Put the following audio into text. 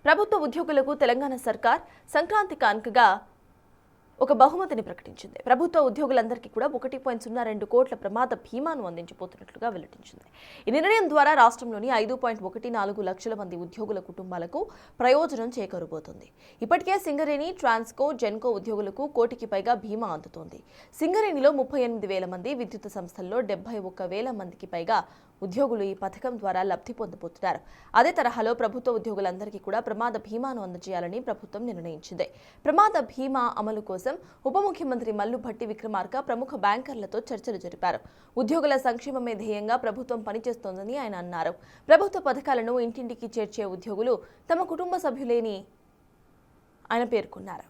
ప్రభుత్వ ఉద్యోగులకు తెలంగాణ సర్కార్ సంక్రాంతి కానుకగా ఒక బహుమతిని ప్రకటించింది. ప్రభుత్వ ఉద్యోగులందరికీ కూడా 1.02 కోట్ల ప్రమాద బీమాను అందించబోతున్నట్లుగా వెల్లడించింది. ఈ నిర్ణయం ద్వారా రాష్ట్రంలోని 5.14 లక్షల మంది ఉద్యోగుల కుటుంబాలకు ప్రయోజనం చేకూరబోతోంది. ఇప్పటికే సింగరేణి, ట్రాన్స్కో, జెన్కో ఉద్యోగులకు కోటికి పైగా బీమా అందుతోంది. సింగరేణిలో 38,000 మంది, విద్యుత్ సంస్థల్లో 71,000 మందికి పైగా ఉద్యోగులు ఈ పథకం ద్వారా లబ్ధి పొందబోతున్నారు. అదే తరహాలో ప్రభుత్వ ఉద్యోగులందరికీ కూడా ప్రమాద బీమాను అందజేయాలని ప్రభుత్వం నిర్ణయించింది. ప్రమాద బీమా అమలు కోసం ఉప ముఖ్యమంత్రి మల్లు భట్టి విక్రమార్క ప్రముఖ బ్యాంకర్లతో చర్చలు జరిపారు. ఉద్యోగుల సంక్షేమమే ధ్యేయంగా ప్రభుత్వం పనిచేస్తోందని ఆయన అన్నారు. ప్రభుత్వ పథకాలను ఇంటింటికి చేర్చే ఉద్యోగులు తమ కుటుంబ సభ్యులేని ఆయన పేర్కొన్నారు.